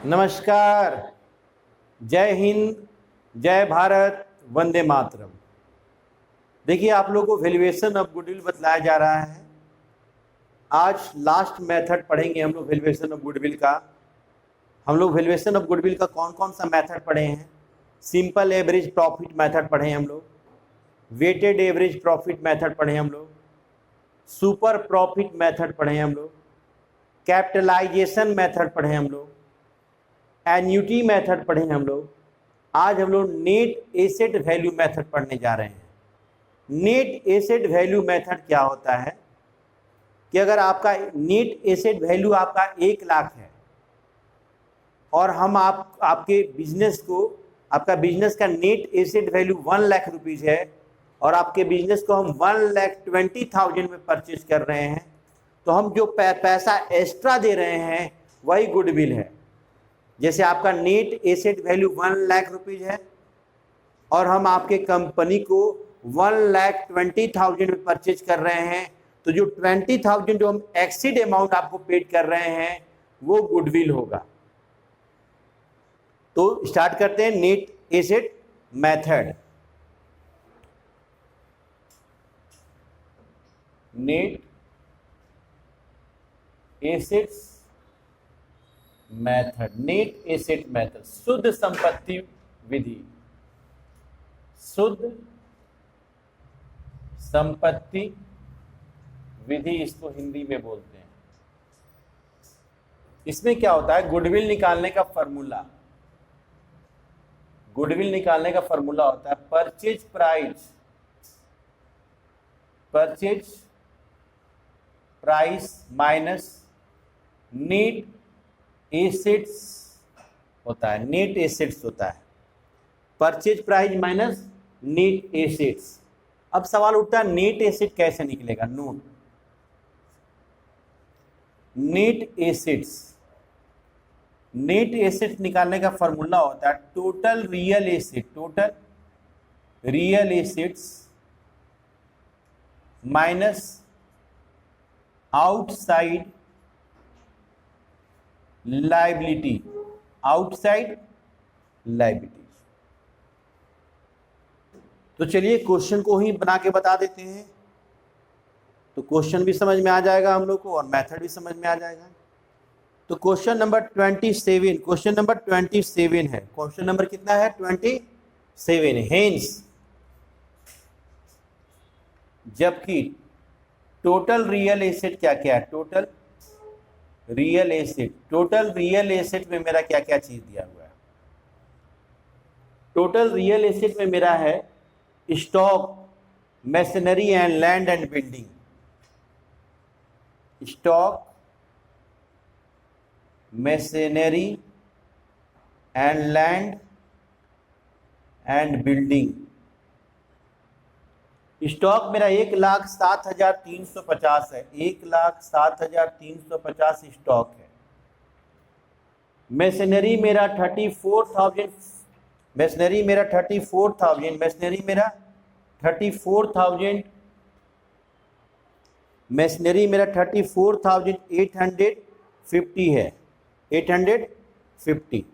नमस्कार, जय हिंद, जय भारत, वंदे मातरम। देखिए, आप लोगों को वैल्यूएशन ऑफ गुडविल बतलाया जा रहा है। आज लास्ट मेथड पढ़ेंगे हम लोग वैल्यूएशन ऑफ गुडविल का। हम लोग वैल्यूएशन ऑफ गुडविल का कौन कौन सा मेथड पढ़े हैं? सिंपल एवरेज प्रॉफिट मेथड पढ़े हम लोग, वेटेड एवरेज प्रॉफिट मेथड पढ़े हम लोग, सुपर प्रॉफिट मेथड पढ़े हम लोग, कैपिटलाइजेशन मेथड पढ़े हम लोग, एन्युटी मेथड पढ़े हम लोग। आज हम लोग नेट एसेट वैल्यू मेथड पढ़ने जा रहे हैं। नेट एसेट वैल्यू मेथड क्या होता है कि अगर आपका नेट एसेट वैल्यू आपका 1 लाख है और हम आपके बिजनेस को, आपका बिजनेस का net asset value 1 lakh rupees है और आपके बिजनेस को हम 1,20,000 में परचेज कर रहे हैं, तो हम जो पैसा एक्स्ट्रा दे रहे हैं वही गुडविल है। जैसे आपका net asset value 1 lakh rupees है और हम आपके कंपनी को 1,20,000 में परचेज कर रहे हैं, तो जो 20,000 जो हम एक्सीड अमाउंट आपको पेड कर रहे हैं वो गुडविल होगा। तो स्टार्ट करते हैं net asset method. Net assets method, net asset method, शुद्ध संपत्ति विधि, शुद्ध संपत्ति विधि इसको हिंदी में बोलते हैं। इसमें क्या होता है, गुडविल निकालने का फॉर्मूला, गुडविल निकालने का फॉर्मूला होता है purchase price, purchase price minus net assets होता है, नेट एसेट्स होता है, purchase price minus net assets. अब सवाल उठता है नेट एसेट कैसे निकलेगा? Note, net assets, net assets निकालने का फॉर्मूला होता है total real asset, total real assets minus outside liability, outside liability. तो चलिए क्वेश्चन को ही बना के बता देते हैं, तो क्वेश्चन भी समझ में आ जाएगा हम लोग को और मेथड भी समझ में आ जाएगा। तो क्वेश्चन नंबर 27, क्वेश्चन नंबर 27 है। क्वेश्चन नंबर कितना है? 27। हेंस जबकि टोटल रियल एसेट क्या क्या है? Total real asset, total real asset में मेरा क्या क्या चीज दिया हुआ है? टोटल रियल एसेट में मेरा है stock, machinery and land and building, stock, machinery and land and building. Stock मेरा 1,07,350 है, 1,07,350 स्टॉक है। मशीनरी मेरा 34,000, मशीनरी मेरा 34,000, मशीनरी मेरा 34,000, मशीनरी मेरा 34,850 है, 850।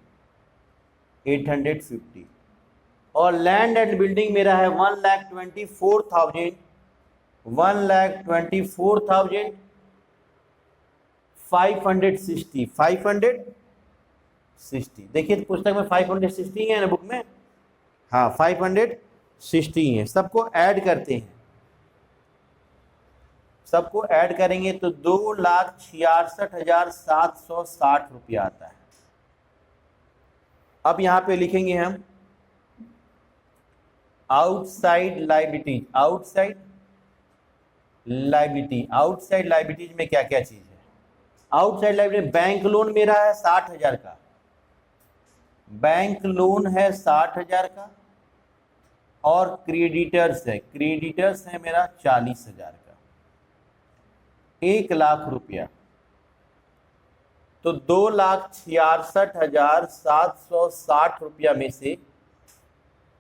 और लैंड एंड बिल्डिंग मेरा है 1,24,000, 1,24,560, 560। देखिए पुस्तक में 560 है ना, बुक में, हाँ 560 है। सबको ऐड करते हैं, सबको ऐड करेंगे तो 2,66,760 रुपया आता है। अब यहां पे लिखेंगे हम outside liabilities, outside liability, outside liabilities में क्या क्या चीज है? आउटसाइड लाइबिलिटी, बैंक लोन मेरा है 60,000 का, बैंक लोन है 60,000 का, और क्रेडिटर्स है, क्रेडिटर्स है मेरा 40,000 का, 1 लाख रुपया। तो 2,66,760 रुपया में से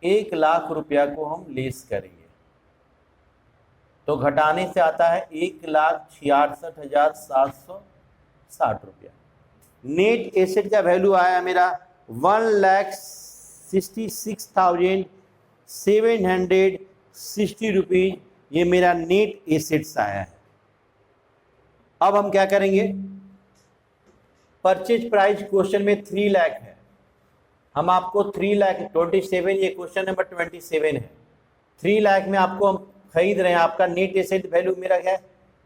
1 लाख रुपया को हम लेस करेंगे, तो घटाने से आता है 1,66,760 रुपया। नेट एसेट का वैल्यू आया मेरा 1,66,760 रुपीज, ये मेरा नेट एसेट्स आया है। अब हम क्या करेंगे, परचेज प्राइस क्वेश्चन में 3 लाख है, हम आपको 3 लाख 27, ये क्वेश्चन नंबर 27 है। 3 लाख में आपको हम खरीद रहे हैं, आपका नेट एसेट वैल्यू मेरा क्या है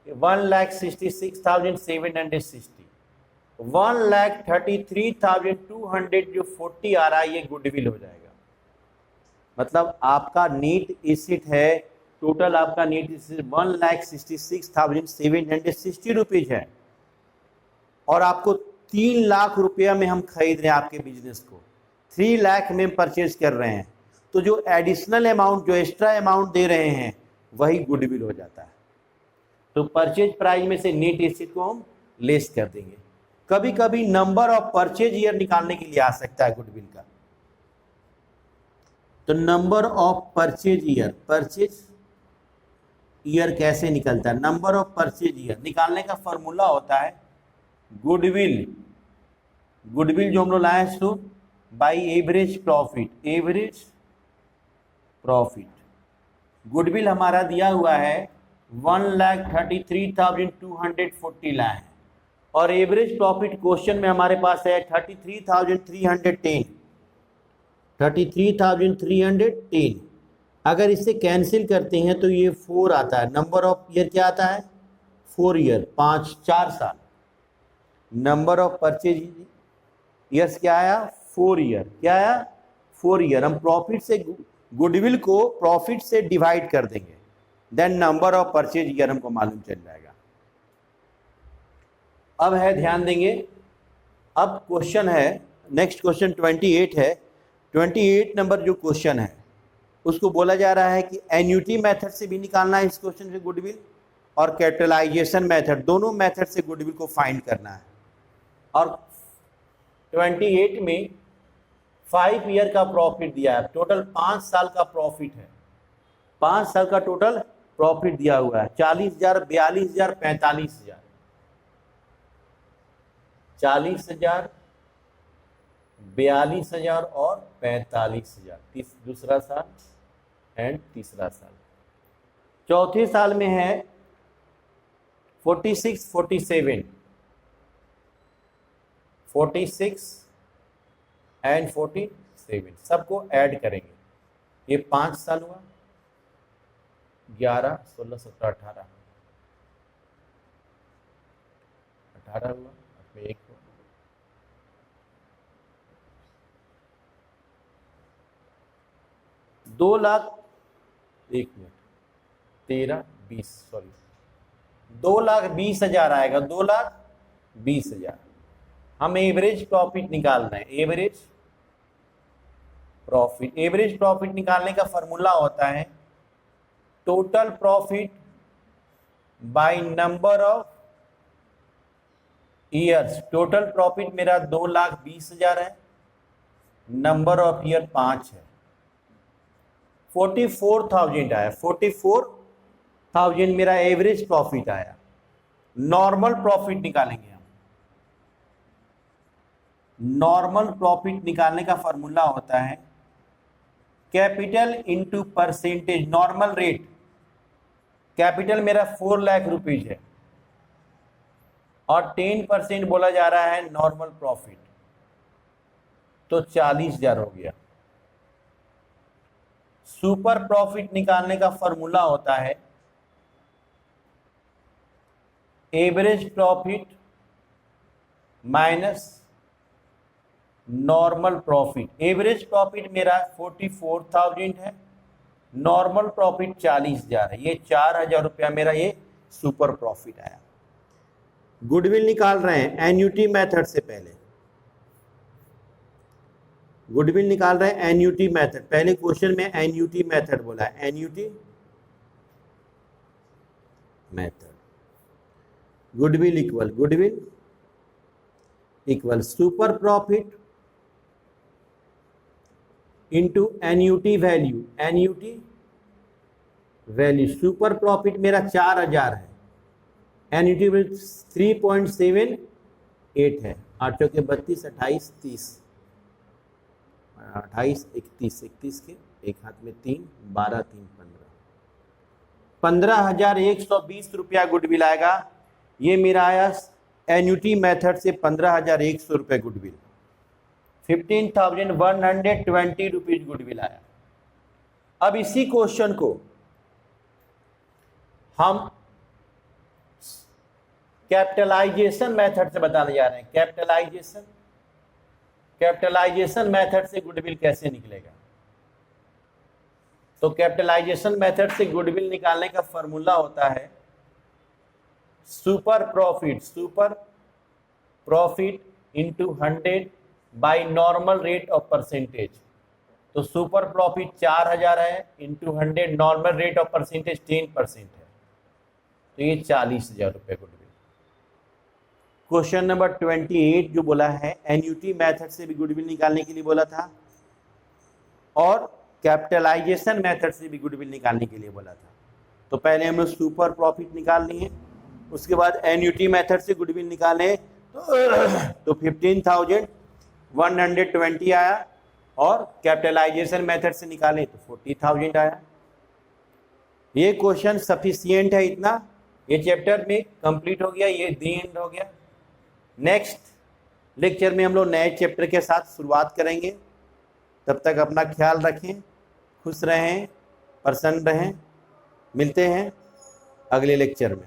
1,66,760, 1,33,200 जो 40 आ रहा है ये गुडविल हो जाएगा। मतलब आपका नेट एसेट है, टोटल आपका नेट एसेट 1,66,760 रुपीज है, और आपको 3 लाख रुपया में हम खरीद रहे हैं आपके बिजनेस को, 3 लाख में परचेज कर रहे हैं, तो जो एडिशनल अमाउंट, जो एक्स्ट्रा अमाउंट दे रहे हैं वही गुडविल हो जाता है। तो परचेज प्राइस में से नेट एसेट को हम लेस कर देंगे। कभी कभी नंबर ऑफ परचेज ईयर निकालने के लिए आ सकता है गुडविल का, तो number of purchase year, purchase year कैसे निकलता है, नंबर ऑफ परचेज ईयर निकालने का फॉर्मूला होता है गुडविल, गुडविल जो हम लोग लाए सो by average profit, average profit. Goodwill हमारा दिया हुआ है 1,33,240 लाए, और एवरेज प्रॉफिट क्वेश्चन में हमारे पास है 33,310, 33,310। अगर इससे कैंसिल करते हैं तो ये 4 आता है, नंबर ऑफ ईयर क्या आता है 4 ईयर, 4 साल। नंबर ऑफ परचेज ईयर्स क्या आया 4 ईयर, क्या आया 4 ईयर। हम प्रॉफिट से गुडविल को प्रॉफिट से डिवाइड कर देंगे, then number of purchase year हमको मालूम चल जाएगा। अब है, ध्यान देंगे, अब क्वेश्चन है, नेक्स्ट क्वेश्चन 28 है। 28 नंबर जो क्वेश्चन है उसको बोला जा रहा है कि एन्युटी मेथड से भी निकालना है इस क्वेश्चन से गुडविल, और कैपिटलाइजेशन मेथड, दोनों मेथड से गुडविल को फाइंड करना है। और 28 में 5 ईयर का प्रॉफिट दिया है, टोटल 5 साल का प्रॉफिट है, 5 साल का टोटल प्रॉफिट दिया हुआ है 40,000, 42,000, 45,000, 40,000, 42,000 और 45,000, दूसरा साल एंड तीसरा साल। चौथे साल में है 46, 47, 46 एंड 47, सबको ऐड करेंगे, ये 5 साल हुआ, 11, 16, 17, 18, 18 हुआ, इसमें 1 हुआ, 2 लाख, 1 मिनट, 13, 20, सॉरी 2,20,000 आएगा, 2,20,000। हम एवरेज प्रॉफिट निकाल रहे हैं, एवरेज प्रॉफिट। एवरेज प्रॉफिट निकालने का फॉर्मूला होता है total profit by number of years. Total profit मेरा 2,20,000 है, नंबर ऑफ ईयर 5 है, 44,000 आया, 44,000 मेरा एवरेज प्रॉफिट आया। नॉर्मल प्रॉफिट निकालेंगे हम, नॉर्मल प्रॉफिट निकालने का फॉर्मूला होता है capital into percentage, normal rate. Capital मेरा 4 लाख रुपीज है और 10% बोला जा रहा है नॉर्मल प्रॉफिट, तो 40,000 हो गया। सुपर प्रॉफिट निकालने का फॉर्मूला होता है average profit minus normal profit. Average profit मेरा 44,000 है, नॉर्मल प्रॉफिट 40,000 है, ये 4,000 रुपया मेरा ये सुपर प्रॉफिट आया। गुडविल निकाल रहे हैं एन्युटी मेथड से पहले, गुडविल निकाल रहे हैं एन्युटी मेथड। पहले क्वेश्चन में एन्युटी मेथड बोला है, annuity method. Goodwill equal super profit into annuity value, annuity value. Super profit मेरा 4,000 है, एन्युटी 3.78 है, 8 चौके 32, 28, 30, 28, 31, 31 के एक हाथ में 3, 12, 3, 15,120 रुपया गुडविल आएगा। ये मेरा आया एन्युटी मेथड से 15,100 रुपये गुडविल, 15,120 रुपीज गुडविल आया। अब इसी क्वेश्चन को हम कैपिटलाइजेशन मेथड से बताने जा रहे हैं। कैपिटलाइजेशन मेथड से गुडविल कैसे निकलेगा। तो कैपिटलाइजेशन मेथड से गुडविल निकालने का फॉर्मूला होता है super profit into 100 by normal rate of percentage. तो सुपर प्रॉफिट 4,000 है, into 100 normal rate of percentage 10% है, तो ये 40,000 रुपये गुडविल। क्वेश्चन नंबर 28 जो बोला है एन्युटी मेथड से भी गुडविल निकालने के लिए बोला था, और कैपिटलाइजेशन मेथड से भी गुडविल निकालने के लिए बोला था। तो पहले हम लोग सुपर प्रॉफिट निकाल लिए, उसके बाद एन्युटी मेथड से गुडविल निकाले तो 15,120 आया, और कैपिटलाइजेशन मेथड से निकाले तो 40,000 आया। ये क्वेश्चन सफिशिएंट है इतना, ये चैप्टर में कंप्लीट हो गया, ये दी एंड हो गया। नेक्स्ट लेक्चर में हम लोग नए चैप्टर के साथ शुरुआत करेंगे। तब तक अपना ख्याल रखें, खुश रहें, प्रसन्न रहें। मिलते हैं अगले लेक्चर में।